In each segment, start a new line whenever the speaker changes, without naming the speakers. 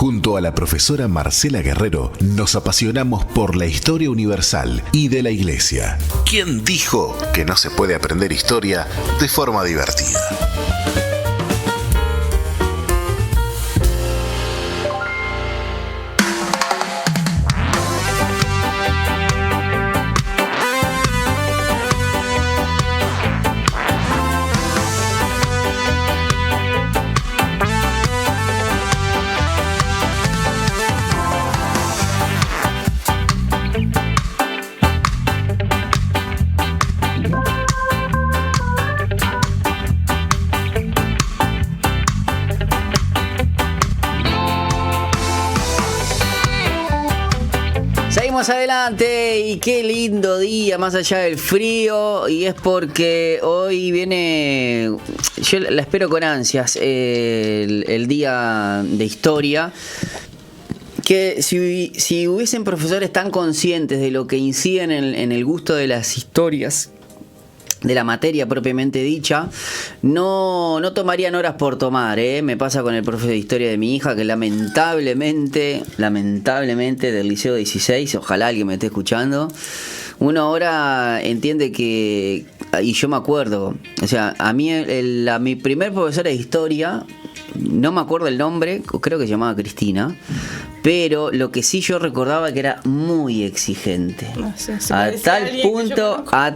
Junto a la profesora Marcela Guerrero nos apasionamos por la historia universal y de la Iglesia. ¿Quién dijo que no se puede aprender historia de forma divertida?
Adelante, y qué lindo día más allá del frío, y es porque hoy viene, yo la espero con ansias, el día de historia, que si hubiesen profesores tan conscientes de lo que inciden en el gusto de las historias, de la materia propiamente dicha, no tomarían horas por tomar, ¿eh? Me pasa con el profe de historia de mi hija, que lamentablemente del Liceo 16, ojalá alguien me esté escuchando, uno ahora entiende que, y yo me acuerdo, o sea, a mí mi primer profesora de historia, no me acuerdo el nombre, creo que se llamaba Cristina, pero lo que sí yo recordaba que era muy exigente. No sé, a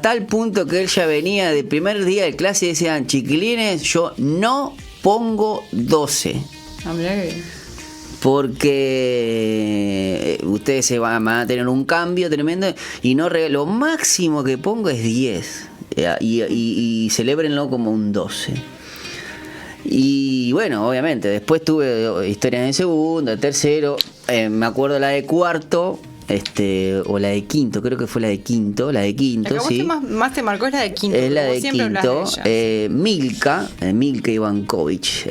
tal punto que él ya venía del primer día de clase y decían: chiquilines, yo no pongo 12. Porque ustedes van a tener un cambio tremendo y no lo máximo que pongo es 10. Y celébrenlo como un 12. Y bueno, obviamente, después tuve historias en segundo, de tercero, me acuerdo la de cuarto, o la de quinto, creo que fue la de quinto, sí.
Más te marcó es la de quinto.
Es la de quinto, Milka Ivankovich,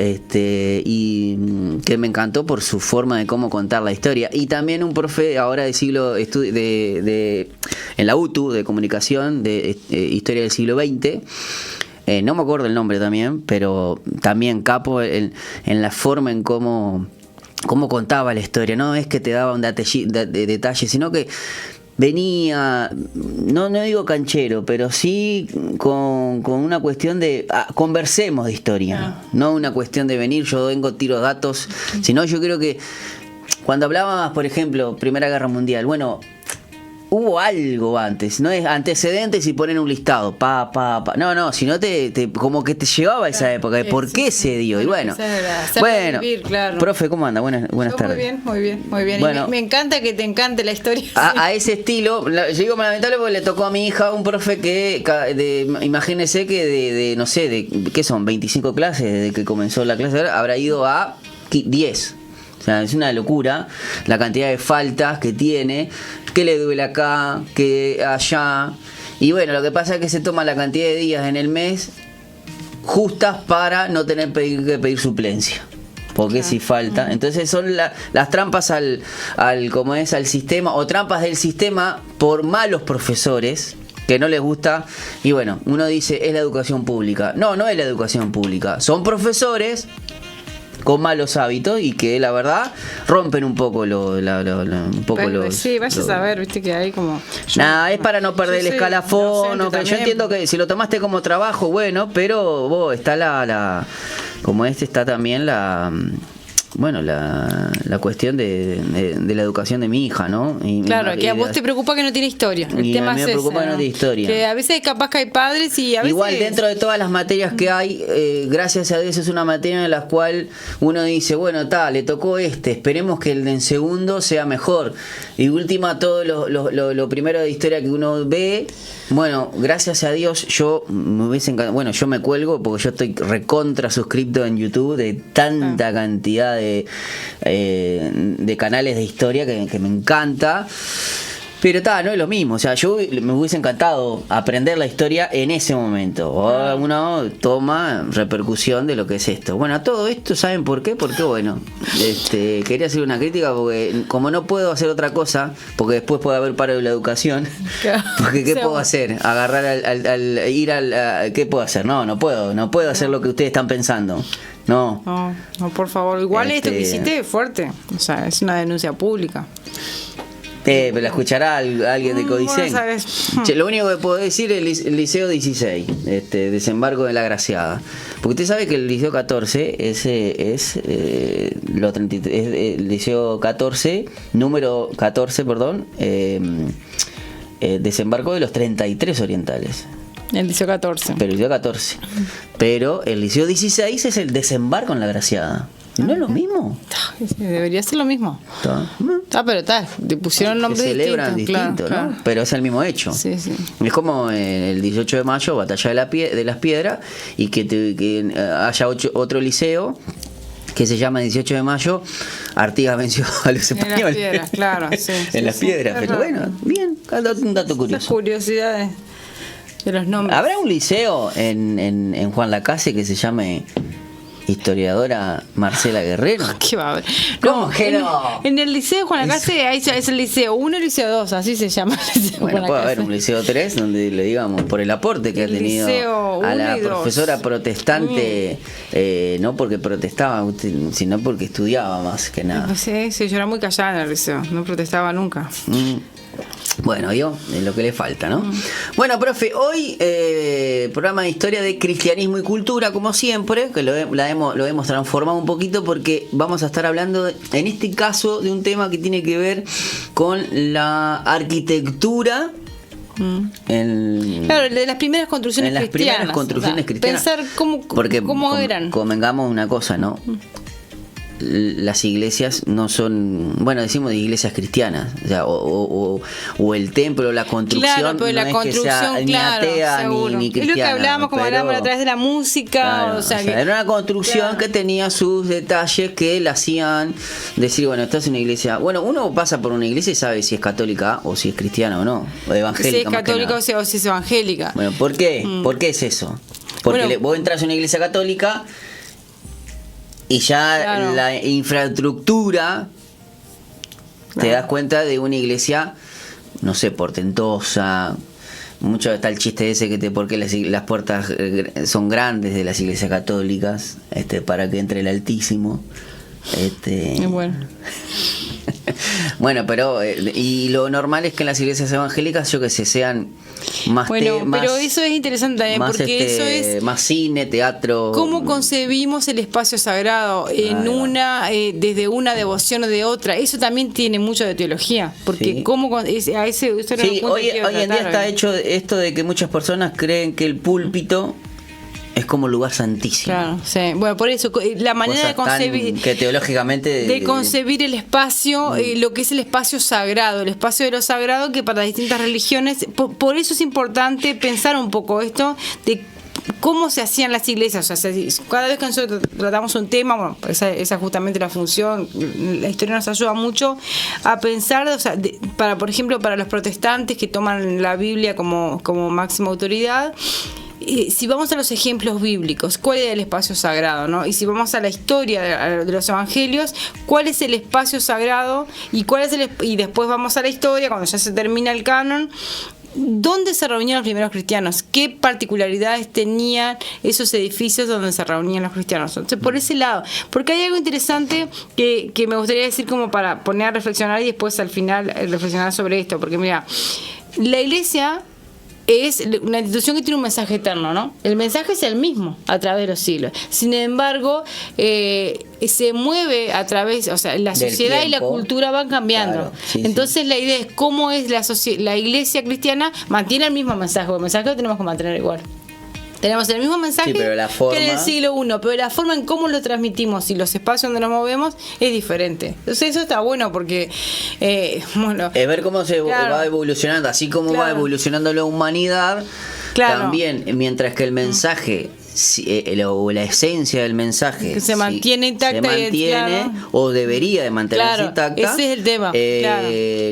y que me encantó por su forma de cómo contar la historia. Y también un profe ahora de siglo en la UTU de comunicación, de historia del siglo XX. No me acuerdo el nombre también, pero también capo en la forma en cómo contaba la historia. No es que te daba un detalle, sino que venía, no digo canchero, pero sí con una cuestión de conversemos de historia. No una cuestión de venir, yo vengo, tiro datos, sino yo creo que cuando hablábamos, por ejemplo, Primera Guerra Mundial, bueno, hubo algo antes, no es antecedentes y ponen un listado, no, sino como que te llevaba a esa época de por qué se dio. Y bueno,
vivir, claro.
Profe, ¿cómo anda? Buenas tardes.
Muy bien. Bueno, me encanta que te encante la historia.
A ese estilo, yo digo lamentable porque le tocó a mi hija un profe que, imagínese que de no sé, ¿qué son? 25 clases, desde que comenzó la clase, habrá ido a 10. O sea, es una locura la cantidad de faltas que tiene, que le duele acá, que allá. Y bueno, lo que pasa es que se toma la cantidad de días en el mes justas para no tener que pedir suplencia. Porque si falta. Entonces son las trampas al sistema, o trampas del sistema por malos profesores que no les gusta. Y bueno, uno dice, es la educación pública. No es la educación pública. Son profesores con malos hábitos y que la verdad rompen un poco
sí, vayas a saber, viste que hay como
es para no perder el escalafón, yo entiendo que si lo tomaste como trabajo, bueno, pero vos está como está también la cuestión de la educación de mi hija, ¿no?
Claro, que a vos te preocupa que no tiene historia. El tema
a mí me preocupa que no tiene historia.
Que a veces capaz que hay padres y a veces...
Igual dentro de todas las materias que hay, gracias a Dios es una materia en la cual uno dice, bueno, le tocó esperemos que el de en segundo sea mejor. Y última, todo lo primero de historia que uno ve, bueno, gracias a Dios yo me hubiese encantado, bueno, yo me cuelgo porque yo estoy recontra suscripto en YouTube de tanta cantidad de canales de historia que me encanta. Pero no es lo mismo, o sea, yo me hubiese encantado aprender la historia en ese momento. O uno toma repercusión de lo que es esto. Bueno, todo esto, ¿saben por qué? Porque bueno, quería hacer una crítica porque como no puedo hacer otra cosa, porque después puede haber paro de la educación, porque ¿qué puedo hacer? Agarrar ¿qué puedo hacer? No puedo hacer lo que ustedes están pensando. No.
No, por favor. Igual esto que hiciste es fuerte. O sea, es una denuncia pública.
Pero la escuchará alguien de Codicen. Lo único que puedo decir es el Liceo 16, desembarco de la Graciada. Porque usted sabe que el Liceo 14 es el Liceo 14, número 14, perdón, desembarco de los 33 orientales.
El Liceo 14.
Pero el Liceo 14. Pero el Liceo 16 es el desembarco en la Graciada. ¿No es lo mismo?
Debería ser lo mismo. Pero te pusieron nombres distintos. Se celebran distintos,
¿no? Claro. Pero es el mismo hecho.
Sí.
Es como el 18 de mayo, Batalla de las Piedras, y que haya otro liceo que se llama 18 de mayo, Artigas venció a los españoles.
En las piedras, claro. Sí,
en las piedras, pero bueno, bien, un dato curioso.
Las curiosidades de los nombres.
¿Habrá un liceo en Juan Lacase que se llame Historiadora Marcela Guerrero?
¿Qué va a haber?
¿Cómo que no?
En el liceo de Juan Lacase es el liceo 1 y el liceo 2, así se llama el liceo.
Bueno, puede haber un liceo 3 donde le digamos por el aporte que ha tenido a la profesora protestante, no porque protestaba, sino porque estudiaba más que nada.
Sí, yo era muy callada en el liceo, no protestaba nunca.
Bueno, es lo que le falta, ¿no? Bueno, profe, hoy programa de historia de cristianismo y cultura, como siempre, que lo hemos transformado un poquito porque vamos a estar hablando, en este caso, de un tema que tiene que ver con la arquitectura.
Claro, de las primeras construcciones cristianas. Pensar cómo eran.
Convengamos una cosa, ¿no? Las iglesias no son, bueno, decimos de iglesias cristianas, o sea, o el templo, la construcción,
claro, pero
no es que sea ni atea ni cristiana.
Es lo que hablábamos, como hablábamos a través de la música,
claro,
o sea,
era una construcción que tenía sus detalles que la hacían decir, bueno, esta es una iglesia. Bueno, uno pasa por una iglesia y sabe si es católica o si es cristiana o no, o evangélica.
Si es católica o si es evangélica.
Bueno, ¿por qué? ¿Por qué es eso? Porque vos entras a una iglesia católica y ya la infraestructura te das cuenta de una iglesia, no sé, portentosa. Mucho está el chiste ese porque las puertas son grandes de las iglesias católicas, para que entre el Altísimo. Bueno, pero y lo normal es que en las iglesias evangélicas, yo que sé, sean más
pero eso es interesante también, porque eso es
más cine, teatro.
¿Cómo concebimos el espacio sagrado en desde una devoción o de otra? Eso también tiene mucho de teología, porque
hoy en día está hecho esto de que muchas personas creen que el púlpito es como lugar santísimo.
Claro, sí. Bueno, por eso, la manera de concebir.
Que teológicamente.
De concebir el espacio, lo que es el espacio sagrado, el espacio de lo sagrado, que para distintas religiones. Por eso es importante pensar un poco esto de cómo se hacían las iglesias. O sea, cada vez que nosotros tratamos un tema, bueno, esa es justamente la función. La historia nos ayuda mucho a pensar, o sea, por ejemplo, para los protestantes que toman la Biblia como máxima autoridad. Si vamos a los ejemplos bíblicos, ¿cuál es el espacio sagrado, no? Y si vamos a la historia de los evangelios, ¿cuál es el espacio sagrado? Y después vamos a la historia, cuando ya se termina el canon, ¿dónde se reunían los primeros cristianos? ¿Qué particularidades tenían esos edificios donde se reunían los cristianos? Entonces, por ese lado, porque hay algo interesante que me gustaría decir como para poner a reflexionar y después al final reflexionar sobre esto, porque mira, la iglesia es una institución que tiene un mensaje eterno, ¿no? El mensaje es el mismo a través de los siglos. Sin embargo, se mueve a través, o sea, la sociedad y la cultura van cambiando. Claro, entonces la idea es cómo es la iglesia cristiana mantiene el mismo mensaje, porque el mensaje lo tenemos que mantener igual. Tenemos el mismo mensaje que en el siglo I, pero la forma en cómo lo transmitimos y los espacios donde nos movemos es diferente. Entonces eso está bueno porque,
es ver cómo se va evolucionando, así como va evolucionando la humanidad, también, mientras que el mensaje o la esencia del mensaje
que se mantiene intacta,
o debería de mantenerse intacta.
Ese es el tema.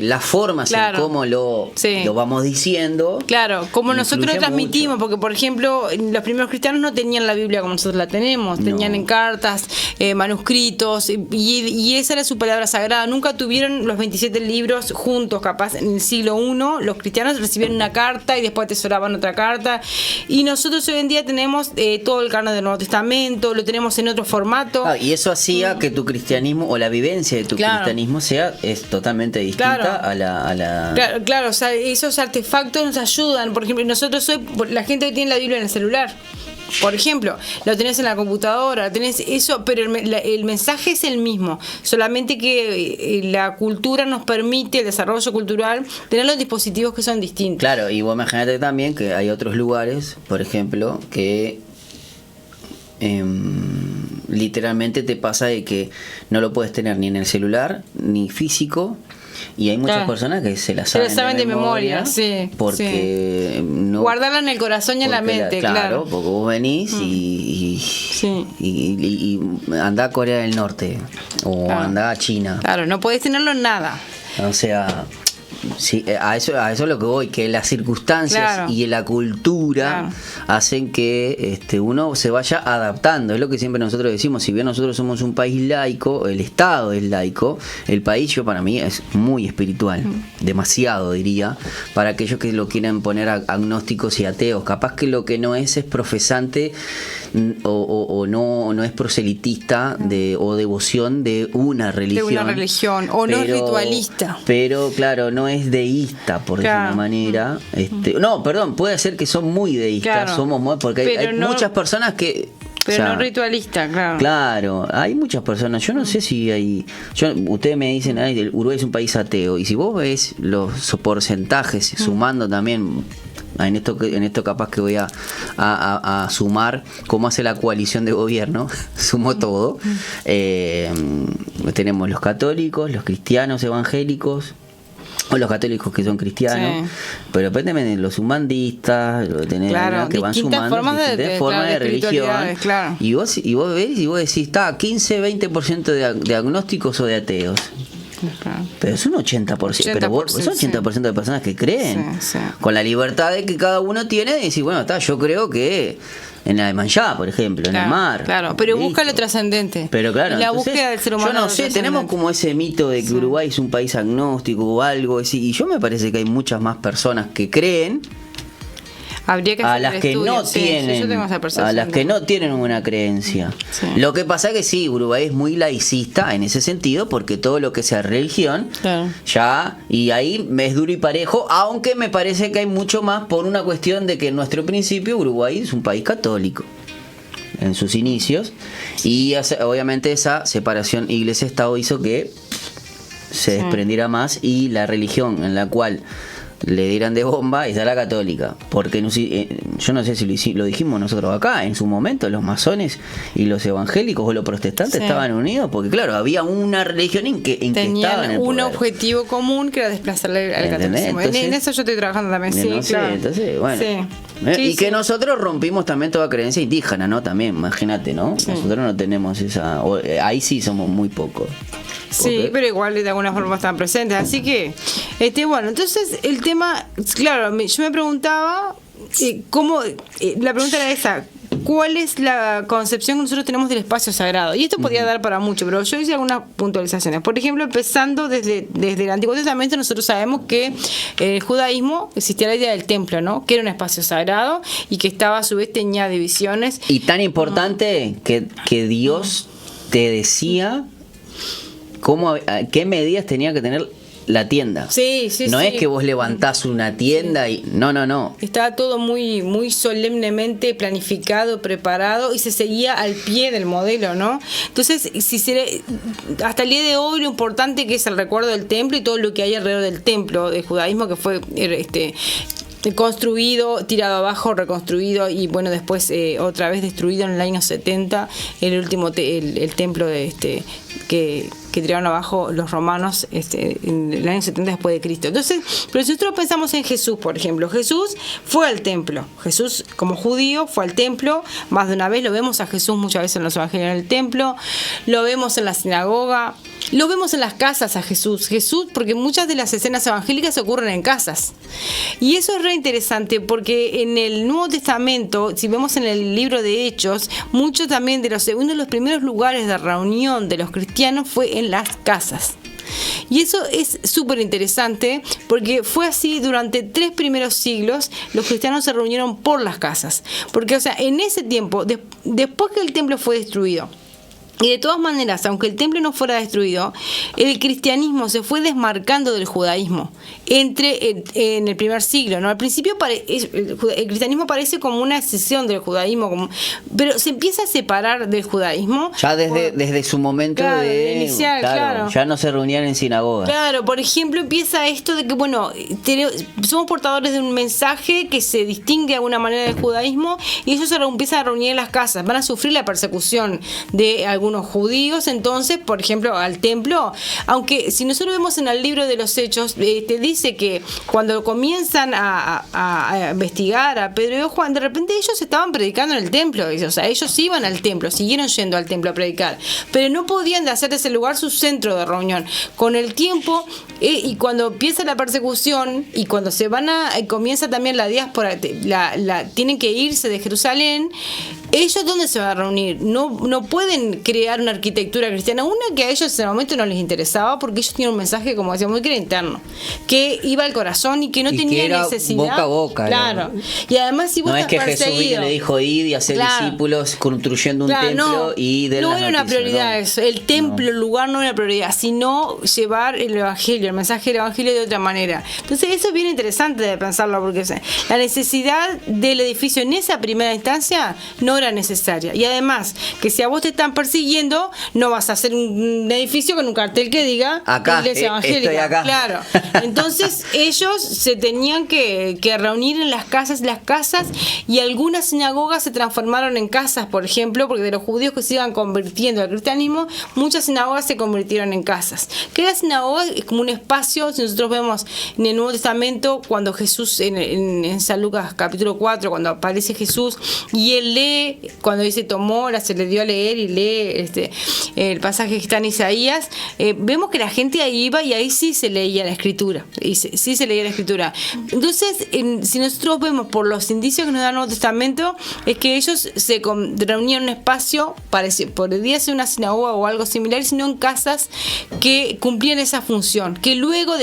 Las formas en cómo lo vamos diciendo.
Claro, como nosotros lo transmitimos, porque por ejemplo, los primeros cristianos no tenían la Biblia como nosotros la tenemos, tenían en cartas, manuscritos, y esa era su palabra sagrada. Nunca tuvieron los 27 libros juntos, capaz en el siglo I, los cristianos recibieron una carta y después atesoraban otra carta. Y nosotros hoy en día tenemos todo el canon del Nuevo Testamento, lo tenemos en otro formato.
Y eso hacía que tu cristianismo o la vivencia de tu cristianismo es totalmente distinta a la...
Claro, o sea, esos artefactos nos ayudan. Por ejemplo, nosotros la gente hoy tiene la Biblia en el celular. Por ejemplo, lo tenés en la computadora, tenés eso, pero el mensaje es el mismo, solamente que la cultura nos permite, el desarrollo cultural, tener los dispositivos que son distintos.
Claro, y vos imagínate también que hay otros lugares, por ejemplo, que literalmente te pasa de que no lo puedes tener ni en el celular, ni físico. Y hay muchas personas que se la saben de memoria,
sí,
porque no,
guardarla en el corazón y en la mente,
claro, porque vos venís y andá a Corea del Norte o andá a China.
Claro, no podés tenerlo en nada.
O sea, sí, a eso es lo que voy, que las circunstancias y la cultura hacen que uno se vaya adaptando. Es lo que siempre nosotros decimos, si bien nosotros somos un país laico, el Estado es laico, el país para mí es muy espiritual, demasiado diría, para aquellos que lo quieran poner agnósticos y ateos. Capaz que lo que no es profesante o no es proselitista o devoción de una religión.
De una religión, o no es ritualista.
Pero claro, no es deísta, por decirlo de una manera. No, perdón, puede ser que son muy deístas, somos muy, porque hay muchas personas que...
Pero no ritualista, claro.
Claro, hay muchas personas. Yo no sé si hay... ustedes me dicen, Uruguay es un país ateo. Y si vos ves los porcentajes, sumando también... En esto capaz que voy a sumar cómo hace la coalición de gobierno, sumo todo. Tenemos los católicos, los cristianos evangélicos, o los católicos que son cristianos, pero después también los humanistas, que van sumando distintas formas de religión. Y vos ves y vos decís, está 15-20% de agnósticos o de ateos. Pero es un 80%, pero vos, son 80% de personas que creen, con la libertad de que cada uno tiene de decir, bueno, yo creo que en la de Manchá, por ejemplo, en el mar.
Claro, pero busca lo trascendente.
Pero claro,
la búsqueda del ser humano.
Yo no sé, tenemos como ese mito de que Uruguay es un país agnóstico o algo así, y yo me parece que hay muchas más personas que creen.
Habría que
a las que no tienen, a las que no tienen una creencia. Lo que pasa es que sí, Uruguay es muy laicista en ese sentido, porque todo lo que sea religión y ahí es duro y parejo, aunque me parece que hay mucho más por una cuestión de que en nuestro principio Uruguay es un país católico en sus inicios, y obviamente esa separación Iglesia-Estado hizo que se desprendiera más, y la religión en la cual le dieran de bomba es a la católica, porque yo no sé si lo dijimos nosotros acá, en su momento los masones y los evangélicos o los protestantes estaban unidos, porque claro, había una religión en que estaban en el
un
poder.
Objetivo común que era desplazarle al catolicismo. En eso yo estoy trabajando también,
entonces, bueno. Y que nosotros rompimos también toda creencia indígena, ¿no? También, imagínate, ¿no? Nosotros no tenemos esa... ahí sí somos muy pocos.
Sí, pero igual de alguna forma están presentes. Así que, bueno, entonces el tema, claro, yo me preguntaba, ¿cómo? La pregunta era esa. ¿Cuál es la concepción que nosotros tenemos del espacio sagrado? Y esto podría dar para mucho, pero yo hice algunas puntualizaciones. Por ejemplo, empezando desde el Antiguo Testamento, nosotros sabemos que en el judaísmo existía la idea del templo, ¿no? Que era un espacio sagrado y que estaba a su vez tenía divisiones.
Y tan importante que Dios te decía qué medidas tenía que tener la tienda. No es que vos levantás una tienda y... No.
Estaba todo muy, muy solemnemente planificado, preparado, y se seguía al pie del modelo, ¿no? Entonces, hasta el día de hoy lo importante que es el recuerdo del templo y todo lo que hay alrededor del templo del judaísmo, que fue construido, tirado abajo, reconstruido y bueno, después otra vez destruido en el año 70, el último el templo que tiraron abajo los romanos en el año 70 después de Cristo. Entonces, pero si nosotros pensamos en Jesús, por ejemplo, Jesús fue al templo. Jesús, como judío, fue al templo más de una vez. Lo vemos a Jesús muchas veces en los evangelios en el templo, lo vemos en la sinagoga, lo vemos en las casas a Jesús, porque muchas de las escenas evangélicas ocurren en casas. Y eso es re interesante, porque en el Nuevo Testamento, si vemos en el libro de Hechos, mucho también uno de los primeros lugares de reunión de los cristianos fue en las casas. Y eso es súper interesante porque fue así durante 3 primeros siglos. Los cristianos se reunieron por las casas. Porque, o sea, en ese tiempo, después que el templo fue destruido, y de todas maneras, aunque el templo no fuera destruido, el cristianismo se fue desmarcando del judaísmo en el primer siglo, ¿no? Al principio el cristianismo parece como una escisión del judaísmo, pero se empieza a separar del judaísmo.
Ya desde su momento
inicial, claro.
Ya no se reunían en sinagogas.
Claro, por ejemplo, empieza esto de que, bueno, somos portadores de un mensaje que se distingue de alguna manera del judaísmo, y ellos se empiezan a reunir en las casas, van a sufrir la persecución de algunos judíos. Entonces, por ejemplo, al templo, aunque si nosotros vemos en el libro de los Hechos, te dice que cuando comienzan a investigar a Pedro y a Juan, de repente ellos estaban predicando en el templo, o sea, ellos iban al templo, siguieron yendo al templo a predicar, pero no podían de hacer de ese lugar su centro de reunión. Con el tiempo, y cuando empieza la persecución, y cuando comienza también la diáspora, tienen que irse de Jerusalén, ellos ¿dónde se van a reunir? No pueden crear una arquitectura cristiana, una que a ellos en ese momento no les interesaba, porque ellos tenían un mensaje, como decíamos, que era interno, que iba al corazón y que no tenía necesidad.
Boca a boca.
Claro. Y además, si vos
no es que Jesús le dijo id y hacer discípulos construyendo un templo y de
no era una prioridad eso. El templo, el lugar no era una prioridad, sino llevar el evangelio, el mensaje del evangelio de otra manera. Entonces eso es bien interesante de pensarlo, porque la necesidad del edificio en esa primera instancia no era necesaria. Y además, que si a vos te están persiguiendo, no vas a hacer un edificio con un cartel que diga
acá,
Iglesia Evangélica.
Estoy acá.
Claro. Entonces ellos se tenían que reunir en las casas, y algunas sinagogas se transformaron en casas, por ejemplo, porque de los judíos que se iban convirtiendo al cristianismo, muchas sinagogas se convirtieron en casas. Que la sinagoga es como un espacio. Si nosotros vemos en el Nuevo Testamento, cuando Jesús, en San Lucas capítulo 4, cuando aparece Jesús y él lee, cuando dice se le dio a leer y lee el pasaje que está en Isaías, vemos que la gente ahí iba y ahí sí se leía la escritura. Entonces, si nosotros vemos por los indicios que nos da el Nuevo Testamento, es que ellos se reunían en un espacio, podría ser una sinagoga o algo similar, sino en casas que cumplían esa función. Que luego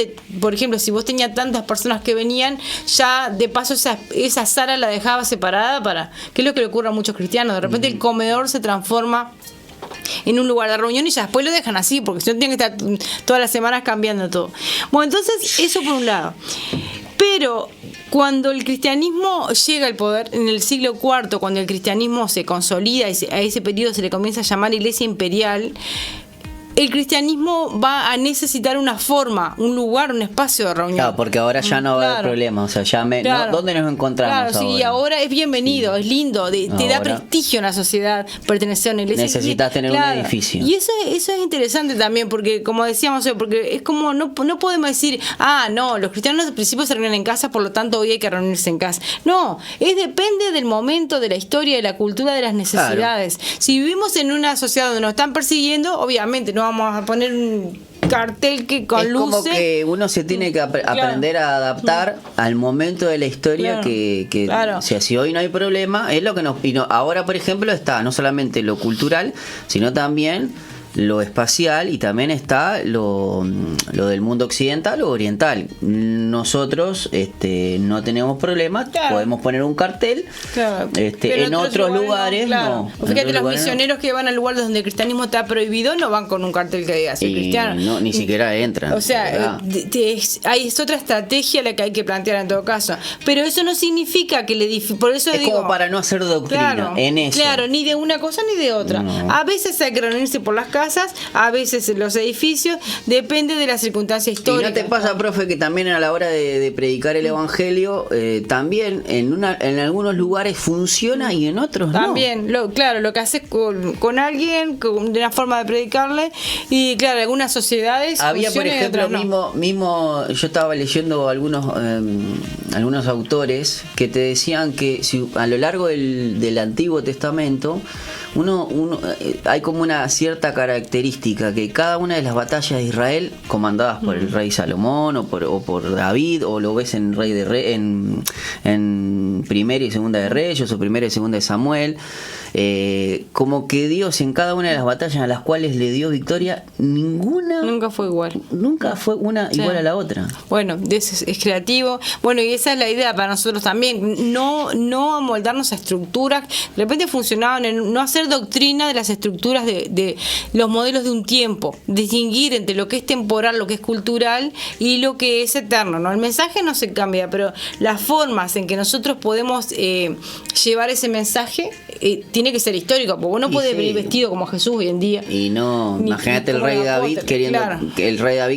por ejemplo, si vos tenías tantas personas que venían, ya de paso esa sala la dejaba separada que es lo que le ocurre a muchos cristianos. De repente el comedor se transforma en un lugar de reunión y ya después lo dejan así, porque si no tienen que estar todas las semanas cambiando todo. Bueno, entonces eso por un lado. Pero cuando el cristianismo llega al poder en el siglo IV, cuando el cristianismo se consolida y a ese periodo se le comienza a llamar Iglesia Imperial, el cristianismo va a necesitar una forma, un lugar, un espacio de reunión.
Claro, porque ahora ya no va a haber problema. O sea, ¿dónde nos encontramos?
Claro, sí, ahora es bienvenido, es lindo, te da prestigio en la sociedad pertenecer a una iglesia.
Necesitas tener un edificio.
Y eso es interesante también, porque como decíamos, porque es como, no podemos decir, los cristianos al principio se reúnen en casa, por lo tanto hoy hay que reunirse en casa. No, depende del momento, de la historia, de la cultura, de las necesidades. Claro. Si vivimos en una sociedad donde nos están persiguiendo, obviamente no vamos a poner un cartel que con luces.
Es como que uno se tiene que aprender a adaptar al momento de la historia, claro. O sea, si hoy no hay problema, es lo que ahora, por ejemplo, está no solamente lo cultural, sino también lo espacial, y también está lo del mundo occidental o oriental. Nosotros no tenemos problemas, claro. Podemos poner un cartel, claro. En otros lugares
claro.
no.
Fíjate, los misioneros que van a lugares donde el cristianismo está prohibido no van con un cartel que diga soy cristiano.
No, ni siquiera entran.
O sea, es otra estrategia la que hay que plantear en todo caso. Pero eso no significa que por eso
es como para no hacer doctrina, claro, en eso.
Claro, ni de una cosa ni de otra. No. A veces hay que reunirse por las casas, a veces en los edificios, depende de la circunstancia histórica.
¿Y no te pasa, profe, que también a la hora de predicar el evangelio, también en algunos lugares funciona y en otros
también, no? También, lo que haces con alguien, de una forma de predicarle, y claro, algunas sociedades
había, por ejemplo, mismo yo estaba leyendo algunos autores que te decían que si a lo largo del Antiguo Testamento hay como una cierta característica, que cada una de las batallas de Israel, comandadas por el rey Salomón o por David, o lo ves en Primera y Segunda de Reyes o Primera y Segunda de Samuel, como que Dios en cada una de las batallas a las cuales le dio victoria,
Nunca fue igual.
Nunca fue una igual a la otra.
Bueno, es creativo. Bueno, y esa es la idea para nosotros también. No amoldarnos a estructuras. De repente funcionaban en no hacer doctrina de las estructuras de los modelos de un tiempo. Distinguir entre lo que es temporal, lo que es cultural y lo que es eterno, ¿no? El mensaje no se cambia, pero las formas en que nosotros podemos llevar ese mensaje tiene que ser histórico, porque uno puede venir vestido como Jesús hoy en día.
Y no, imagínate el rey David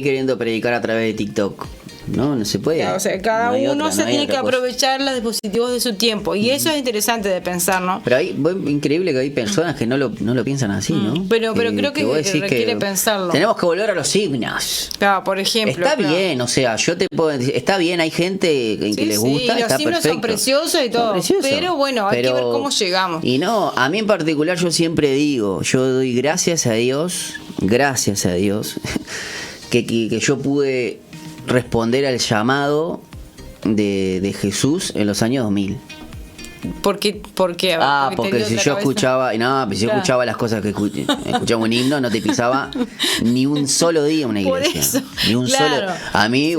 queriendo predicar a través de TikTok. No se puede.
O sea, cada uno se tiene que aprovechar los dispositivos de su tiempo. Y eso es interesante de pensar, ¿no?
Pero increíble que hay personas que no lo piensan así, ¿no?
Pero creo que requiere pensarlo.
Tenemos que volver a los himnos.
Claro, por ejemplo.
Está bien, o sea, yo te puedo decir, está bien, hay gente que les gusta,
los
está
himnos
perfecto.
son preciosos y todo. Pero bueno, hay que ver cómo llegamos.
Y no, a mí en particular yo siempre digo, yo doy gracias a Dios, que yo pude responder al llamado de Jesús en los años 2000.
¿Por qué?
Porque si yo escuchaba, escuchaba las cosas que escuchaba un himno, no te pisaba ni un solo día una iglesia.
Por eso,
ni un solo. A mí,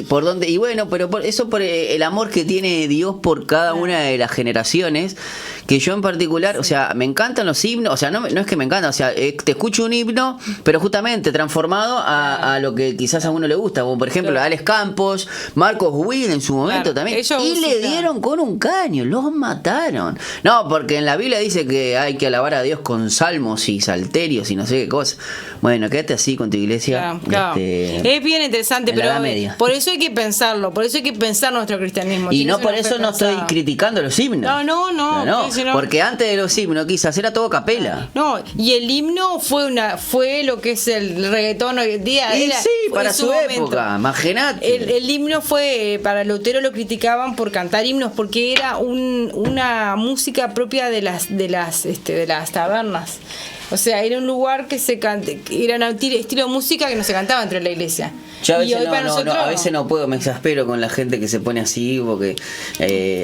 por dónde, y bueno, pero por el amor que tiene Dios por cada una de las generaciones, que yo en particular, o sea, me encantan los himnos, o sea, no es que me encanta, o sea, te escucho un himno, pero justamente transformado a lo que quizás a uno le gusta, como por ejemplo Alex Campos, Marcos Witt en su momento también, y le dieron con un caño, los mataron. No, porque en la Biblia dice que hay que alabar a Dios con salmos y salterios y no sé qué cosa. Bueno, quédate así con tu iglesia.
Claro. Es bien interesante, pero por eso hay que pensarlo, por eso hay que pensar nuestro cristianismo.
Y no por eso no estoy criticando los himnos.
No.
Porque antes de los himnos quizás era todo capela.
No, y el himno fue lo que es el reggaetón hoy en día.
Para su época, imagínate.
El himno fue, para Lutero lo criticaban por cantar himnos, porque era una música propia de las tabernas. O sea, era un lugar que era un estilo de música que no se cantaba dentro de la iglesia.
Yo a veces no puedo, me exaspero con la gente que se pone así, porque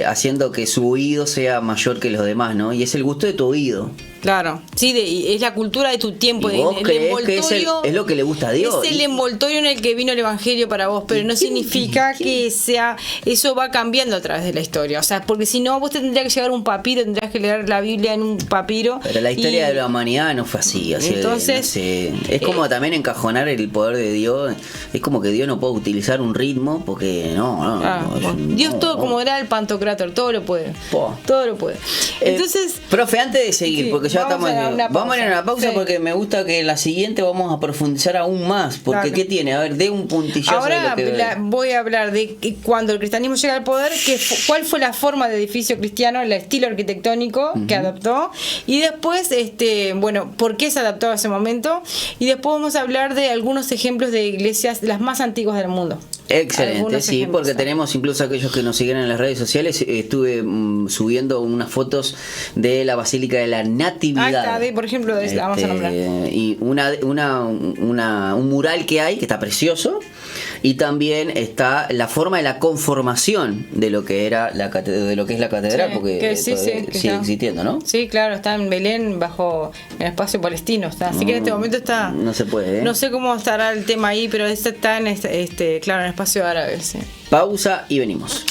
haciendo que su oído sea mayor que los demás, ¿no? Y es el gusto de tu oído.
Claro, sí, es la cultura de tu tiempo.
¿Y vos creés que es lo que le gusta a Dios?
Es el envoltorio en el que vino el evangelio para vos, pero no significa que eso va cambiando a través de la historia. O sea, porque si no, vos te tendrías que llevar un papiro, tendrías que leer la Biblia en un papiro.
Pero la historia de la humanidad no fue así. Entonces, no sé, es como también encajonar el poder de Dios. Es como que Dios no puede utilizar un ritmo, porque
Dios todo, como era el Pantocrátor, todo lo puede. Todo lo puede. Entonces,
profe, antes de seguir, porque ya vamos a ir a una pausa, porque me gusta que en la siguiente vamos a profundizar aún más, porque ¿qué tiene? A ver, dé un puntillazo.
Ahora
de lo que
voy a hablar de cuando el cristianismo llega al poder, cuál fue la forma de edificio cristiano, el estilo arquitectónico que adaptó, y después por qué se adaptó a ese momento, y después vamos a hablar de algunos ejemplos de iglesias las más antiguas del mundo.
Excelente, sí, porque tenemos incluso aquellos que nos siguen en las redes sociales. Estuve subiendo unas fotos de la Basílica de la Natividad.
Por ejemplo, vamos a nombrar.
Y un mural que hay, que está precioso. Y también está la forma de la conformación de lo que era de lo que es la catedral, porque sigue existiendo, ¿no? Sí,
claro, está en Belén bajo el espacio palestino. Así que en este momento está.
No se puede.
No sé cómo estará el tema ahí, pero está en claro, en el espacio árabe. Sí.
Pausa y venimos.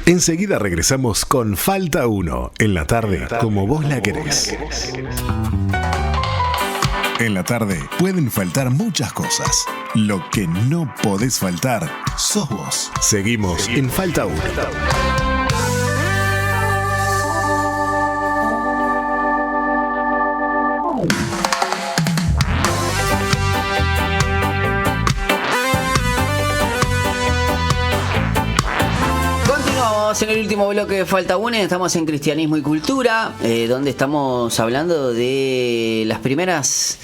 Enseguida regresamos con Falta 1 en la tarde, como vos la querés. En la tarde pueden faltar muchas cosas. Lo que no podés faltar sos vos. Seguimos en Falta 1.
En el último bloque de Falta 1 estamos en Cristianismo y Cultura, donde estamos hablando de las primeras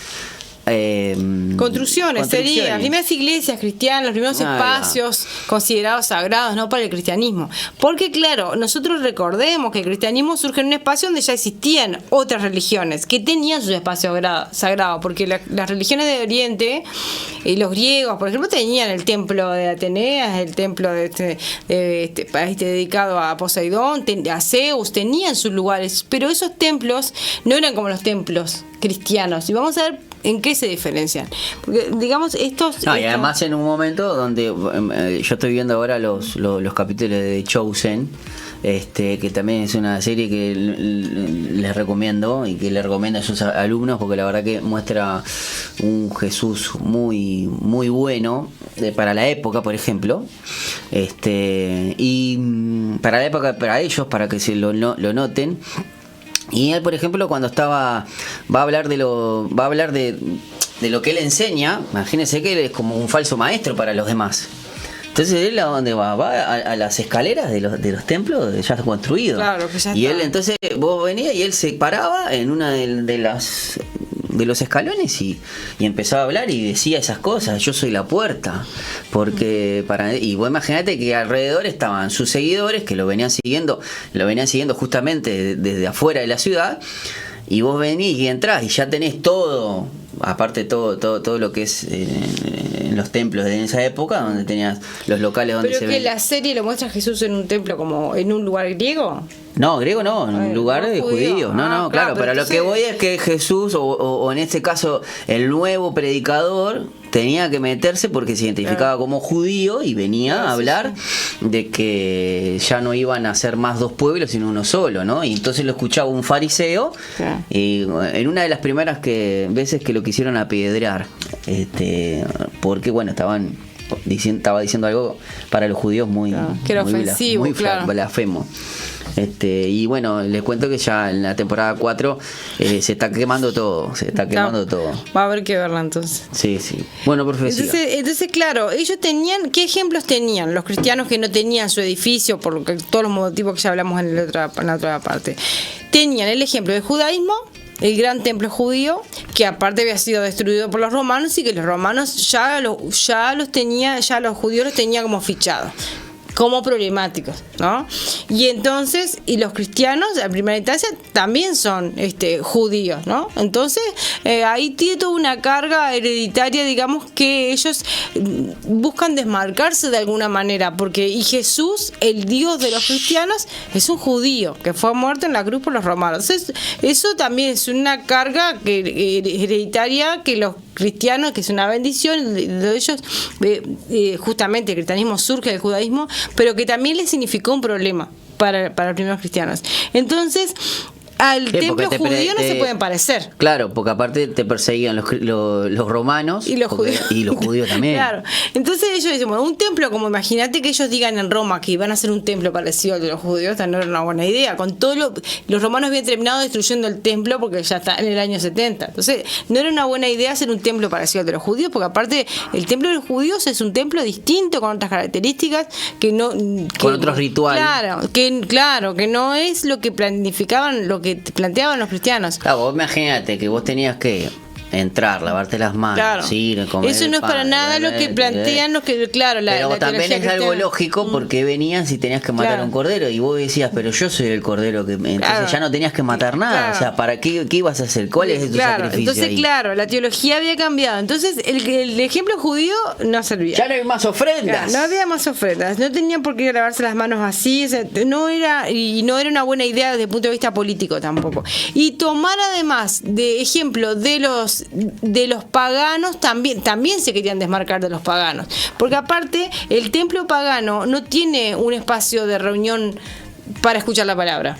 construcciones serían las primeras iglesias cristianas, los primeros espacios considerados sagrados, ¿no?, para el cristianismo. Porque claro, nosotros recordemos que el cristianismo surge en un espacio donde ya existían otras religiones que tenían sus espacios sagrados, porque las religiones de Oriente, los griegos, por ejemplo, tenían el templo de Atenas, el templo de este país dedicado a Poseidón, a Zeus, tenían sus lugares, pero esos templos no eran como los templos cristianos. Y vamos a ver en qué se diferencian. Porque, digamos, y
además en un momento donde yo estoy viendo ahora los capítulos de Chosen, que también es una serie que les recomiendo y que le recomiendo a sus alumnos, porque la verdad que muestra un Jesús muy muy bueno para la época, por ejemplo, y para la época, para ellos, para que se lo noten. Y él, por ejemplo, cuando va a hablar de lo que él enseña. Imagínense que él es como un falso maestro para los demás. Entonces él, ¿a dónde va? Va a las escaleras de los templos ya construidos.
Claro, que ya
y
está.
él, entonces, vos venías y él se paraba en una de los escalones y empezaba a hablar y decía esas cosas: yo soy la puerta. Y vos imaginate que alrededor estaban sus seguidores que lo venían siguiendo justamente desde afuera de la ciudad. Y vos venís y entrás y ya tenés todo, aparte todo lo que es en los templos de esa época, donde tenías los locales donde
¿Pero que la serie lo muestra a Jesús en un templo, como en un lugar griego?
No, griego no, en un lugar de
judío.
judíos. No, claro, pero lo que voy es que Jesús, o en este caso el nuevo predicador, tenía que meterse porque se identificaba como judío y venía a hablar de que ya no iban a ser más dos pueblos sino uno solo, ¿no? Y entonces lo escuchaba un fariseo, y en una de las primeras veces que lo quisieron apedrear, porque bueno, estaba diciendo algo para los judíos muy,
que era ofensivo,
muy
blasfemo.
Y bueno, les cuento que ya en la temporada 4 se está quemando todo.
Va a haber que verla entonces.
Sí. Bueno, profesor.
Entonces, claro, ellos tenían, ¿qué ejemplos tenían? Los cristianos que no tenían su edificio, por todos los motivos que ya hablamos en la otra parte. Tenían el ejemplo del judaísmo, el gran templo judío, que aparte había sido destruido por los romanos, y que los romanos ya los judíos los tenían como fichados, como problemáticos, ¿no? Y entonces, y los cristianos en primera instancia también son judíos, ¿no? Entonces ahí tiene toda una carga hereditaria, digamos, que ellos buscan desmarcarse de alguna manera, y Jesús, el Dios de los cristianos, es un judío que fue muerto en la cruz por los romanos. Entonces, eso también es una carga hereditaria que los cristianos, que es una bendición de ellos, justamente el cristianismo surge del judaísmo, pero que también les significó un problema para los primeros cristianos. Entonces, al templo judío no se pueden parecer.
Claro, porque aparte te perseguían los romanos
y los
judíos también.
Claro. Entonces ellos dicen, bueno, un templo, como imagínate que ellos digan en Roma que iban a hacer un templo parecido al de los judíos, no era una buena idea. Con todo los romanos habían terminado destruyendo el templo porque ya está en el año 70. Entonces no era una buena idea hacer un templo parecido al de los judíos, porque aparte el templo de los judíos es un templo distinto, con otras características, con otros rituales. Claro, que no es lo que planificaban, lo que planteaban los cristianos.
Claro, vos imagínate que vos tenías que entrar, lavarte las manos, ir, comer.
Eso no es para nada lo que plantean los que, claro,
pero también es algo lógico, porque venías y tenías que matar a un cordero, y vos decías, pero yo soy el cordero que entonces ya no tenías que matar nada. O sea, ¿para qué ibas a hacer? ¿Cuál es tu sacrificio?
Entonces,
ahí?
Claro, la teología había cambiado. Entonces, el ejemplo judío no servía.
Ya no hay más ofrendas.
No había más ofrendas. No tenían por qué lavarse las manos así. O sea, no era una buena idea desde el punto de vista político tampoco. Y tomar además de ejemplo de los paganos, también se querían desmarcar de los paganos, porque aparte el templo pagano no tiene un espacio de reunión para escuchar la palabra.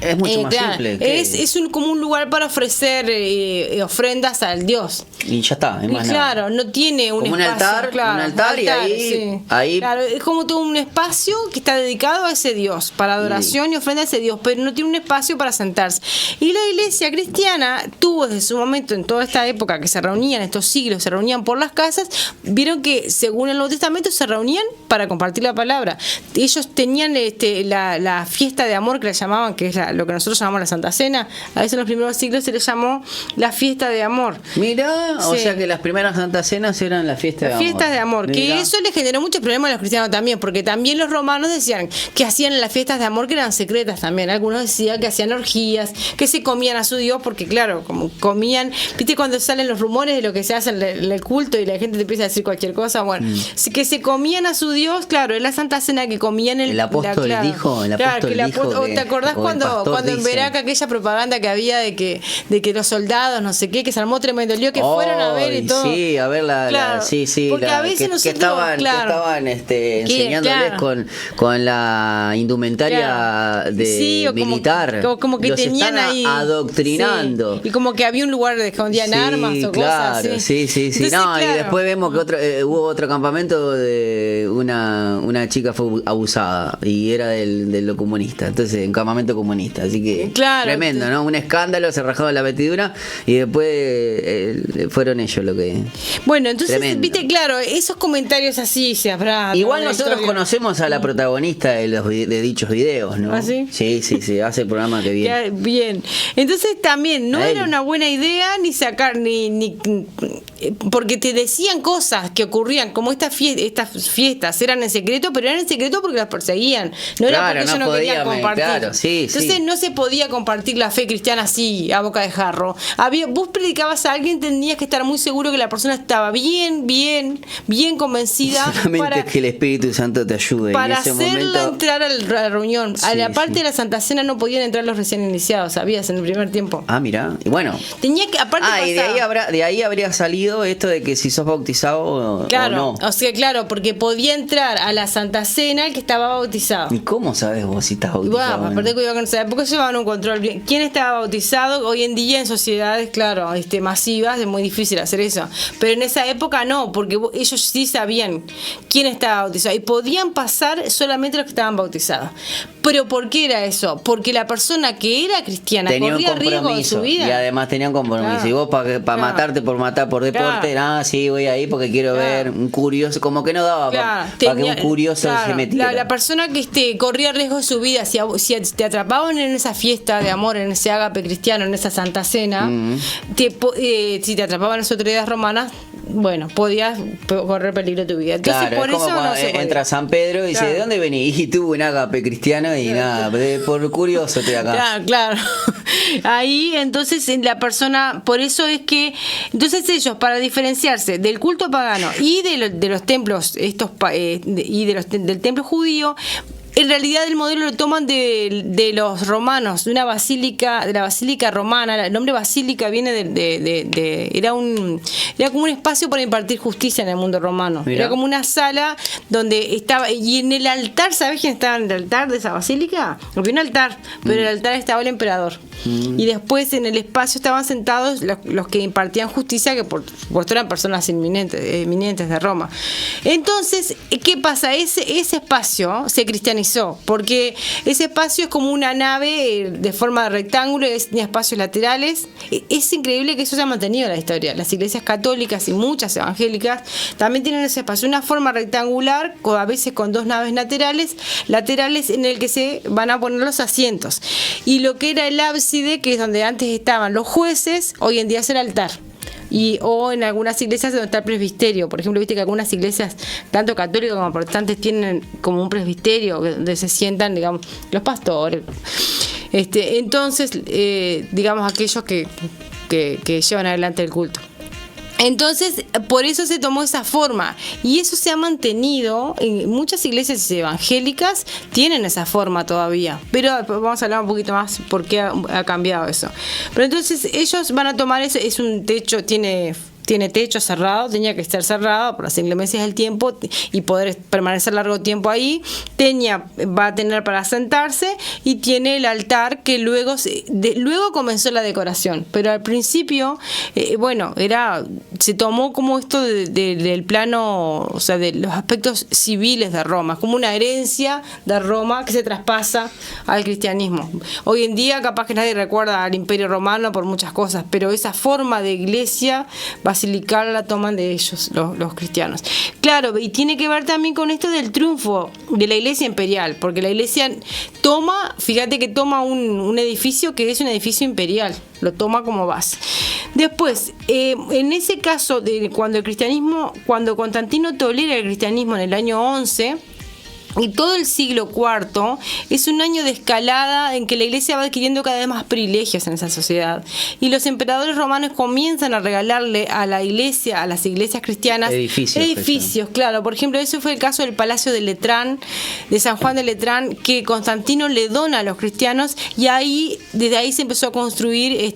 Es mucho más simple.
Es como un lugar para ofrecer ofrendas al Dios.
Y ya está, es más
claro,
nada.
No tiene un
espacio. Un altar y ahí.
Claro, es como todo un espacio que está dedicado a ese Dios, para adoración y ofrenda a ese Dios, pero no tiene un espacio para sentarse. Y la iglesia cristiana tuvo desde su momento, en toda esta época que se reunían, estos siglos, se reunían por las casas, vieron que según el Nuevo Testamento se reunían para compartir la palabra. Ellos tenían la fiesta de amor, que la llamaban, que es lo que nosotros llamamos la Santa Cena. A eso en los primeros siglos se le llamó la fiesta de amor.
Mirá, o
Sí.
sea que las primeras Santas Cenas eran la fiesta de amor.
Fiestas de amor, que
Mirá.
eso le generó muchos problemas a los cristianos también, porque también los romanos decían que hacían las fiestas de amor que eran secretas también. Algunos decían que hacían orgías, que se comían a su Dios, porque claro, como comían, viste cuando salen los rumores de lo que se hace en el culto y la gente te empieza a decir cualquier cosa, bueno, que se comían a su Dios, claro, en la Santa Cena que comían
El apóstol dijo, el apóstol dijo
¿te acordás
o el
cuando
pastor
en
dice.
Veraca aquella propaganda que había de que los soldados, no sé qué, que se armó tremendo lío, que fueron a ver y
Ay,
todo?
sí, a ver
Claro,
sí,
porque a veces
que
nosotros,
estaban
claro,
enseñándoles
claro.
con la indumentaria
Claro.
de
Sí, o
militar.
como que
Los
tenían
están
ahí
adoctrinando.
sí. Y como que había un lugar donde escondían
Sí,
armas o
claro,
cosas así.
sí.
Entonces,
No, y
claro.
después vemos que hubo otro campamento de una chica fue abusada y era de lo comunista. Entonces, un campamento comunista. Así que
Claro.
tremendo, ¿no? Un escándalo, se rajaron la vestidura y después fueron ellos lo que...
Bueno, entonces,
Tremendo.
viste, claro, esos comentarios así se habrá.
Igual nosotros conocemos a la protagonista de dichos videos, ¿no?
¿Ah, sí?
Sí, hace el programa que viene.
Bien. Entonces también no
A
era
él.
una buena idea ni sacar ni porque te decían cosas que ocurrían como estas fiestas eran en secreto, pero eran en secreto porque las perseguían. No era
Claro,
porque ellos
no
no querían
podía,
compartir.
claro, sí.
Entonces no se podía compartir la fe cristiana así a boca de jarro. Vos predicabas a alguien, tenías que estar muy seguro que la persona estaba bien convencida
Solamente que el Espíritu Santo te ayude
para
en ese
hacerla
momento.
entrar a la reunión. A la
Sí,
parte
sí.
de la Santa Cena no podían entrar los recién iniciados, ¿sabías? En el primer tiempo.
Ah, mira. Y bueno.
Tenía que, aparte
Y de ahí habría salido esto de que si sos bautizado o
claro,
no.
o sea, claro, porque podía entrar a la Santa Cena el que estaba bautizado.
¿Y cómo sabes vos si estás
Y
bautizado?
bueno, aparte que iba con esa época llevaban un control bien. ¿Quién estaba bautizado? Hoy en día en sociedades, claro, masivas es muy difícil hacer eso. Pero en esa época no, porque ellos sí sabían quién estaba bautizado y podían pasar solamente los que estaban bautizados. Pero ¿por qué era eso? Porque la persona que era cristiana
tenía un
corría riesgo de
compromiso
su vida.
y además tenía un compromiso.
Claro.
Y vos para
Claro.
matarte por matar por deporte, sí, voy ahí porque quiero
Claro.
ver un curioso, como que no daba
Claro,
para que un curioso
claro,
se metiera.
la persona que corría riesgo de su vida, si te atrapaban en esa fiesta de amor, en ese ágape cristiano, en esa Santa Cena, si te atrapaban en las autoridades romanas, bueno, podías correr peligro de tu vida. Entonces,
Claro,
por
es como
eso no
cuando
se podía.
entra San Pedro y dice,
Claro.
¿de dónde venís? Y tuvo un ágape cristiano y nada, por curioso estoy acá.
Claro. Ahí entonces la persona, por eso es que entonces ellos, para diferenciarse del culto pagano y de los templos del templo judío, en realidad el modelo lo toman de los romanos, de la basílica romana. El nombre basílica viene era como un espacio para impartir justicia en el mundo romano.
Mirá.
Era como una sala donde estaba, y en el altar, ¿sabes quién estaba en el altar de esa basílica? Había un altar, pero en el altar estaba el emperador. Y después en el espacio estaban sentados los que impartían justicia, que por supuesto eran personas eminentes de Roma. Entonces, ¿qué pasa? Ese espacio se cristianizó, porque ese espacio es como una nave de forma de rectángulo, tenía espacios laterales. Es increíble que eso se ha mantenido en la historia. Las iglesias católicas y muchas evangélicas también tienen ese espacio, una forma rectangular, a veces con dos naves laterales en el que se van a poner los asientos. Y lo que era el ábside, que es donde antes estaban los jueces, hoy en día es el altar. O en algunas iglesias donde está el presbiterio. Por ejemplo, viste que algunas iglesias, tanto católicas como protestantes, tienen como un presbiterio donde se sientan, digamos, los pastores. Entonces, digamos, aquellos que llevan adelante el culto. Entonces, por eso se tomó esa forma y eso se ha mantenido. En muchas iglesias evangélicas tienen esa forma todavía, pero vamos a hablar un poquito más por qué ha cambiado eso. Pero entonces ellos van a tomar eso, es un techo, tiene techo cerrado, tenía que estar cerrado por las inclemencias del tiempo y poder permanecer largo tiempo ahí. Va a tener para sentarse y tiene el altar que luego comenzó la decoración, pero al principio se tomó como esto del plano, o sea, de los aspectos civiles de Roma, como una herencia de Roma que se traspasa al cristianismo. Hoy en día capaz que nadie recuerda al Imperio Romano por muchas cosas, pero esa forma de iglesia va basilical la toman de ellos, los cristianos. Claro, y tiene que ver también con esto del triunfo de la iglesia imperial, porque la iglesia fíjate que toma un edificio que es un edificio imperial, lo toma como base. Después, en ese caso, cuando Constantino tolera el cristianismo en el año 11, y todo el siglo IV es un año de escalada en que la iglesia va adquiriendo cada vez más privilegios en esa sociedad. Y los emperadores romanos comienzan a regalarle a la iglesia, a las iglesias cristianas, edificios, claro. Por ejemplo, ese fue el caso del Palacio de Letrán, de San Juan de Letrán, que Constantino le dona a los cristianos, y desde ahí se empezó a construir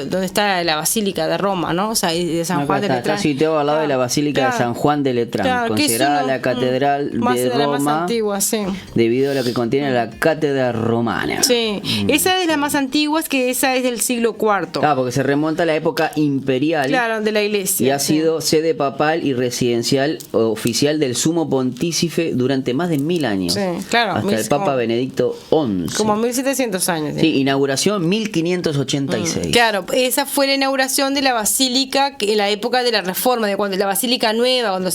donde está la Basílica de Roma, ¿no? O sea, de San Juan de Letrán.
Está situado al lado de la Basílica de San Juan de Letrán, considerada la catedral de Roma.
Antigua, sí.
Debido a lo que contiene la cátedra romana.
Sí, esa es de las más antiguas, que esa es del siglo IV.
Claro, porque se remonta a la época imperial.
Claro, de la iglesia.
Y ha sido sede papal y residencial oficial del sumo pontífice durante más de 1000 años.
Sí, claro.
Hasta el Papa Benedicto XI.
Como 1700 años.
Sí, inauguración 1586.
Claro, esa fue la inauguración de la basílica en la época de la Reforma, de cuando la basílica nueva, cuando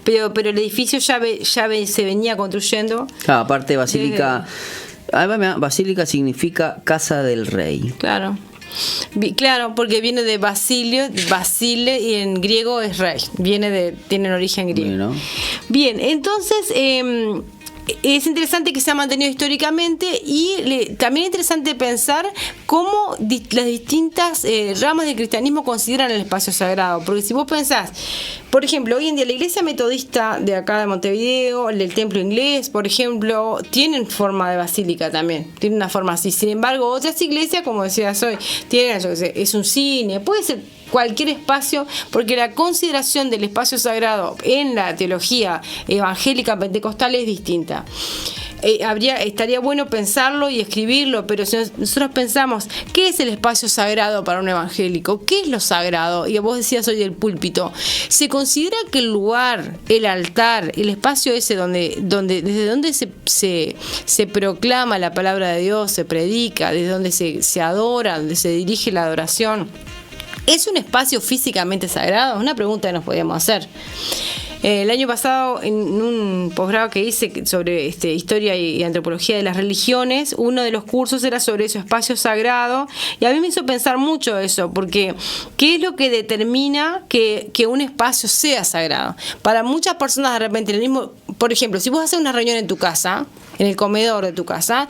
pero el edificio ya se venía construyendo.
Claro, aparte basílica significa casa del rey.
Claro. Claro, porque viene de Basile, y en griego es rey. Tiene origen griego.
Bueno.
Bien, entonces es interesante que se ha mantenido históricamente, y también es interesante pensar cómo las distintas ramas del cristianismo consideran el espacio sagrado. Porque si vos pensás, por ejemplo, hoy en día la iglesia metodista de acá de Montevideo, el del templo inglés, por ejemplo, tienen forma de basílica también, tienen una forma así. Sin embargo, otras iglesias, como decías hoy, tienen, es un cine, puede ser cualquier espacio, porque la consideración del espacio sagrado en la teología evangélica pentecostal es distinta. Estaría bueno pensarlo y escribirlo, pero si nosotros pensamos, ¿qué es el espacio sagrado para un evangélico? ¿Qué es lo sagrado? Y vos decías hoy el púlpito. Se considera que el lugar, el altar, el espacio ese desde donde se proclama la palabra de Dios, se predica, desde donde se adora, donde se dirige la adoración, ¿es un espacio físicamente sagrado? Es una pregunta que nos podíamos hacer. El año pasado, en un posgrado que hice sobre historia y antropología de las religiones, uno de los cursos era sobre ese espacio sagrado, y a mí me hizo pensar mucho eso, porque ¿qué es lo que determina que un espacio sea sagrado? Para muchas personas, de repente, por ejemplo, si vos haces una reunión en tu casa, en el comedor de tu casa,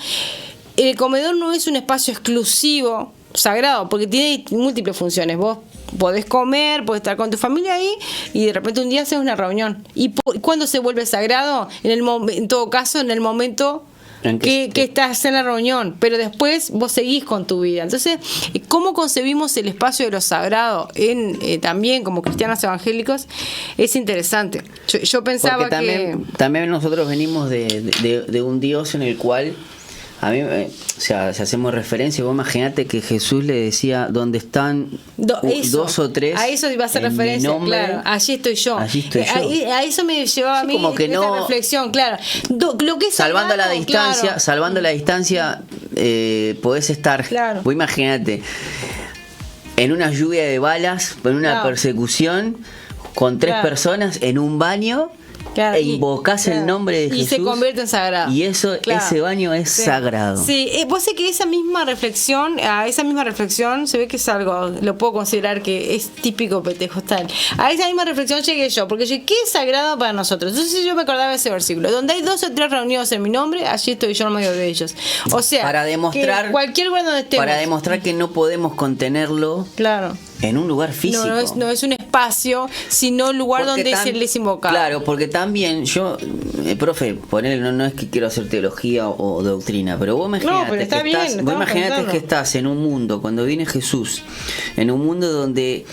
el comedor no es un espacio exclusivo sagrado, porque tiene múltiples funciones. Vos podés comer, podés estar con tu familia ahí, y de repente un día haces una reunión. ¿Y cuándo se vuelve sagrado? En todo caso, en el momento que estás en la reunión, pero después vos seguís con tu vida. Entonces, ¿cómo concebimos el espacio de lo sagrado también como cristianos evangélicos? Es interesante. Yo pensaba
también nosotros venimos de un Dios en el cual a mí, si hacemos referencia, vos imaginate que Jesús le decía, donde están dos o tres,
a eso iba a hacer referencia, nombre, claro, allí estoy yo. A eso me llevaba a mí como que esa reflexión, claro. Lo que es
salvando
sagrado,
la distancia,
claro.
Salvando la distancia, podés estar, claro. Vos imaginate, en una lluvia de balas, en una persecución, con tres personas en un baño. Claro, invocás el nombre de Jesús
y se convierte en sagrado.
Y ese baño es sagrado.
Sí, vos sé que esa misma reflexión se ve que es algo, lo puedo considerar que es típico pentecostal. A esa misma reflexión llegué yo, porque yo, ¿qué es sagrado para nosotros? Entonces yo me acordaba de ese versículo, donde hay 2 o 3 reunidos en mi nombre, allí estoy yo en medio de ellos. O sea,
para demostrar,
que cualquier lugar donde estemos,
para demostrar que no podemos contenerlo.
Claro.
En un lugar físico.
No es un espacio, sino un lugar donde se les invocaba.
Claro, porque también yo, profe, ponele, no es que quiero hacer teología o doctrina, pero vos imaginate que estás en un mundo, cuando viene Jesús, en un mundo donde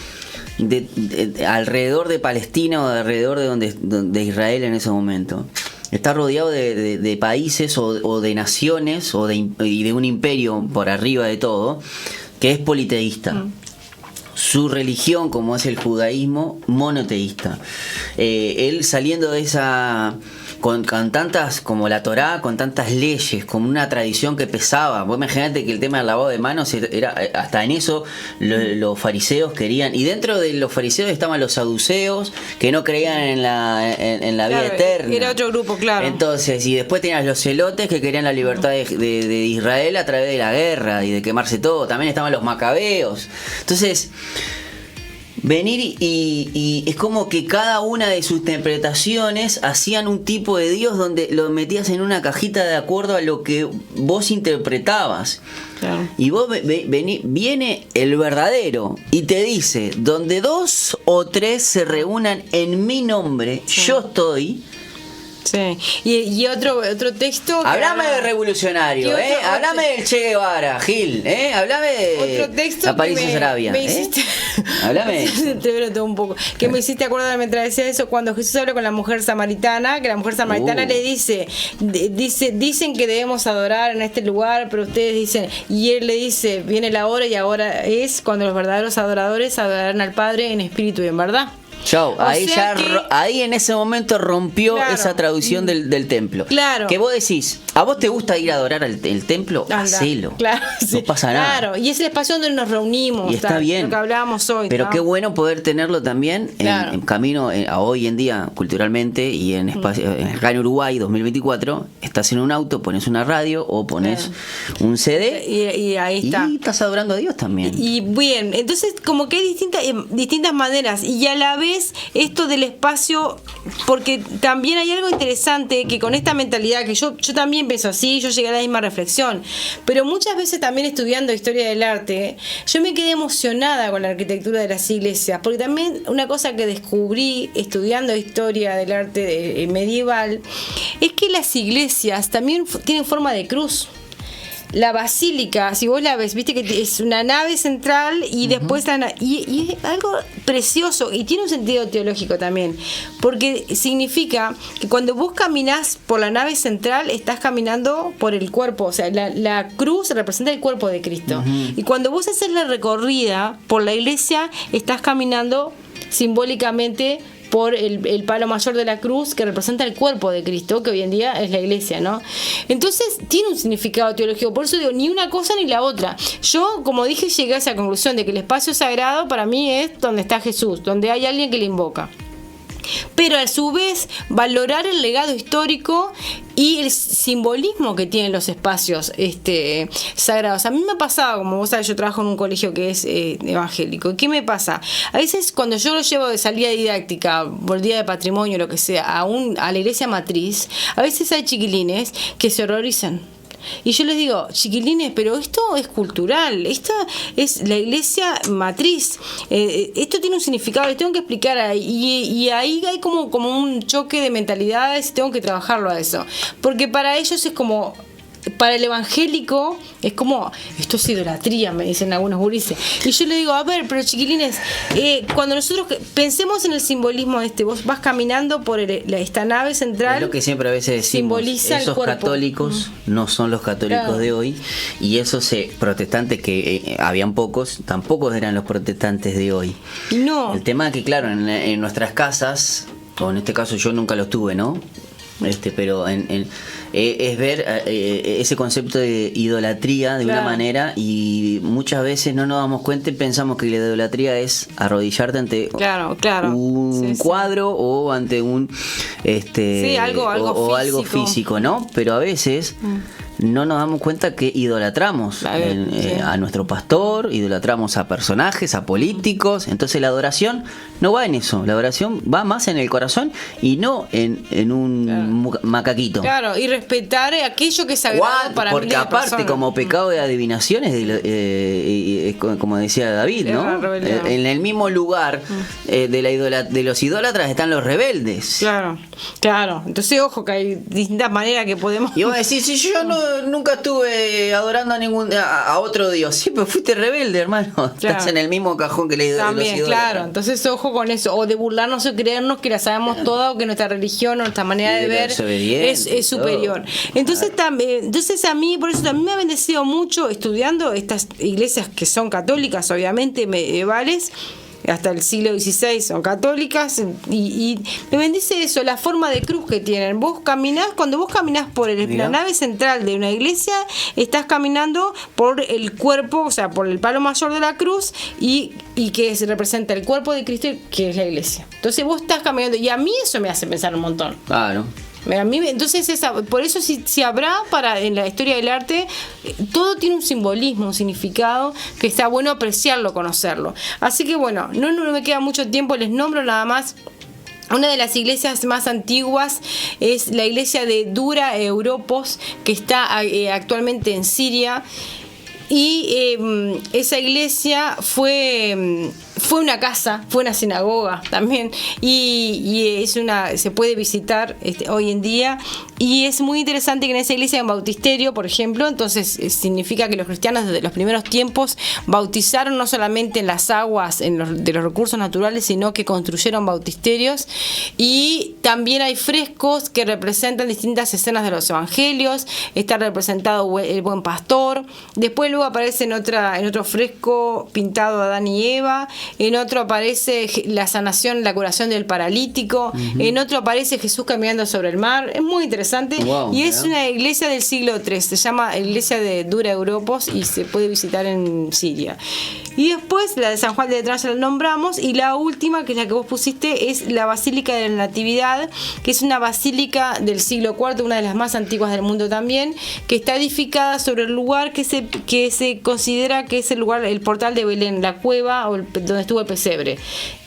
alrededor de Palestina o alrededor de Israel en ese momento, está rodeado de países o de naciones y de un imperio por arriba de todo, que es politeísta. Su religión, como es el judaísmo, monoteísta. Él saliendo de con tantas, como la Torá, con tantas leyes, con una tradición que pesaba. Vos imaginate que el tema del lavado de manos era, hasta en eso los fariseos querían, y dentro de los fariseos estaban los saduceos, que no creían en la vida eterna.
Era otro grupo, claro.
Entonces, y después tenías los celotes que querían la libertad de Israel a través de la guerra y de quemarse todo. También estaban los macabeos. Entonces, venir y es como que cada una de sus interpretaciones hacían un tipo de Dios donde lo metías en una cajita de acuerdo a lo que vos interpretabas.
Claro.
Y vos viene el verdadero y te dice: donde 2 o 3 se reúnan en mi nombre, yo estoy.
Sí. Y otro texto.
Hablame de revolucionario, hablame del Che Guevara, Gil, hablame de
otro texto
la París Sarabia.
Me hiciste.
Hablame.
Te veo todo un poco. Que me hiciste acordar mientras decía eso, cuando Jesús habla con la mujer samaritana, que la mujer samaritana le dicen que debemos adorar en este lugar, pero ustedes dicen, y él le dice, viene la hora y ahora es cuando los verdaderos adoradores adorarán al Padre en espíritu y en verdad.
Chau, ahí en ese momento rompió esa traducción del templo.
Claro.
Que vos decís, ¿a vos te gusta ir a adorar el templo? Hacelo.
Claro, sí.
No pasa nada.
Claro, y es el espacio donde nos reunimos.
Y está bien.
Lo que hablábamos hoy.
Pero qué bueno poder tenerlo también en camino a hoy en día, culturalmente, y en espacio, acá en Uruguay, 2024, estás en un auto, pones una radio o pones un CD
y ahí está.
Y estás adorando a Dios también.
Y bien, entonces como que hay distintas maneras, y a la vez esto del espacio, porque también hay algo interesante que con esta mentalidad, que yo también pienso así, yo llegué a la misma reflexión, pero muchas veces también estudiando historia del arte, yo me quedé emocionada con la arquitectura de las iglesias, porque también una cosa que descubrí estudiando historia del arte medieval es que las iglesias también tienen forma de cruz. La basílica, si vos la ves, viste que es una nave central y después y es algo precioso y tiene un sentido teológico también, porque significa que cuando vos caminás por la nave central estás caminando por el cuerpo, o sea, la cruz representa el cuerpo de Cristo, y cuando vos haces la recorrida por la iglesia estás caminando simbólicamente por el palo mayor de la cruz, que representa el cuerpo de Cristo, que hoy en día es la iglesia, ¿no? Entonces tiene un significado teológico, por eso digo, ni una cosa ni la otra. Yo, como dije, llegué a esa conclusión de que el espacio sagrado para mí es donde está Jesús, donde hay alguien que le invoca. Pero a su vez valorar el legado histórico y el simbolismo que tienen los espacios sagrados. A mí me ha pasado, como vos sabés, yo trabajo en un colegio que es evangélico. ¿Qué me pasa? A veces cuando yo lo llevo de salida didáctica por día de patrimonio, lo que sea, a la iglesia matriz, a veces hay chiquilines que se horrorizan. Y yo les digo, chiquilines, pero esto es cultural, esta es la iglesia matriz, esto tiene un significado, les tengo que explicar, y ahí hay como un choque de mentalidades y tengo que trabajarlo a eso, porque para ellos es como, para el evangélico es como, esto es idolatría, me dicen algunos gurises, y yo le digo, a ver, pero chiquilines, cuando nosotros pensemos en el simbolismo de vos vas caminando por esta nave central,
es lo que siempre a veces decimos,
simboliza
esos católicos no son los católicos de hoy, y esos protestantes que habían pocos, tampoco eran los protestantes de hoy.
No.
El tema es que claro, en nuestras casas, o en este caso yo nunca los tuve, ¿no? Pero es ver ese concepto de idolatría de una manera, y muchas veces no nos damos cuenta y pensamos que la idolatría es arrodillarte ante un cuadro o ante un algo físico, ¿no? Pero a veces no nos damos cuenta que idolatramos a nuestro pastor, idolatramos a personajes, a políticos. Entonces la adoración no va en eso, la adoración va más en el corazón y no en un macaquito.
Claro, y respetar aquello que es sagrado para
porque
miles de
aparte
personas.
como pecado de adivinación es como decía David, ¿no? En el mismo lugar de los idólatras están los rebeldes.
Claro. Entonces ojo que hay distintas maneras que podemos.
Y vos decís, si yo nunca estuve adorando a otro Dios, sí, pero fuiste rebelde, hermano. Estás en el mismo cajón que los idólatras.
Claro, entonces ojo con eso, o de burlarnos o creernos que la sabemos toda, o que nuestra religión o nuestra manera de ver es superior. Entonces a mí, por eso también me ha bendecido mucho estudiando estas iglesias que son católicas, obviamente medievales, hasta el siglo XVI son católicas, y me bendice eso, la forma de cruz que tienen. Cuando vos caminás por la nave central de una iglesia, estás caminando por el cuerpo, o sea, por el palo mayor de la cruz, y que se representa el cuerpo de Cristo, que es la iglesia. Entonces vos estás caminando, y a mí eso me hace pensar un montón.
Claro.
Entonces por eso si habrá en la historia del arte, todo tiene un simbolismo, un significado que está bueno apreciarlo, conocerlo. Así que bueno, no me queda mucho tiempo, les nombro nada más. Una de las iglesias más antiguas es la iglesia de Dura Europos, que está actualmente en Siria. Y esa iglesia fue una casa, fue una sinagoga también, y se puede visitar hoy en día, y es muy interesante que en esa iglesia hay un bautisterio, por ejemplo. Entonces significa que los cristianos desde los primeros tiempos bautizaron no solamente en las aguas de los recursos naturales, sino que construyeron bautisterios, y también hay frescos que representan distintas escenas de los evangelios. Está representado el buen pastor. Después luego aparece en otro fresco pintado Adán y Eva. En otro aparece la sanación, la curación del paralítico. En otro aparece Jesús caminando sobre el mar. Es muy interesante.
Wow,
y es una iglesia del siglo III. Se llama iglesia de Dura Europos y se puede visitar en Siria. Y después la de San Juan de Letrán ya la nombramos. Y la última, que es la que vos pusiste, es la Basílica de la Natividad, que es una basílica del siglo IV, una de las más antiguas del mundo también, que está edificada sobre el lugar que se considera que es el portal de Belén, la cueva donde estuvo el pesebre.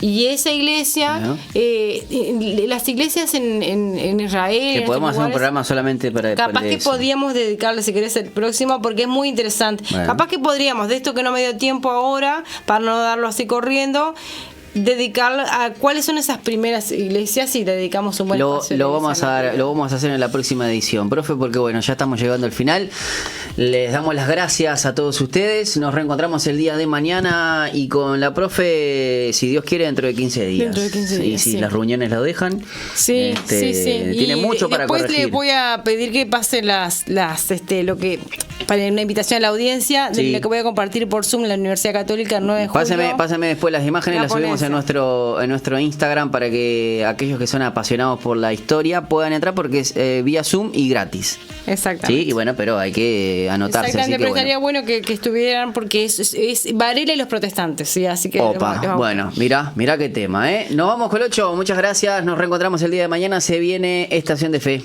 Y esa iglesia, las iglesias en Israel,
que podemos hacer un programa solamente para
capaz que
eso.
podríamos dedicarle, si querés, el próximo, porque es muy interesante. Bueno. Capaz que podríamos, de esto que no me dio tiempo ahora, para no darlo así corriendo, dedicar a cuáles son esas primeras iglesias, y dedicamos un buen espacio.
Lo vamos a hacer en la próxima edición, profe, porque bueno, ya estamos llegando al final. Les damos las gracias a todos ustedes. Nos reencontramos el día de mañana y con la profe, si Dios quiere, dentro de 15 días.
Dentro de 15 días.
Y si las reuniones lo dejan.
Sí.
Tiene mucho para corregir.
Después le voy a pedir que pase para una invitación a la audiencia, de lo que voy a compartir por Zoom en la Universidad Católica el 9 de julio.
Pásame después las imágenes, las subimos en nuestro Instagram para que aquellos que son apasionados por la historia puedan entrar, porque es vía Zoom y gratis.
Exactamente.
Sí, y bueno, pero hay que anotarse.
Exactamente,
así que
pero estaría bueno que estuvieran, porque es Varela y los protestantes, ¿sí? Así que
bueno, mirá qué tema, ¿eh? Nos vamos, Colocho, muchas gracias, nos reencontramos el día de mañana, se viene Estación de Fe.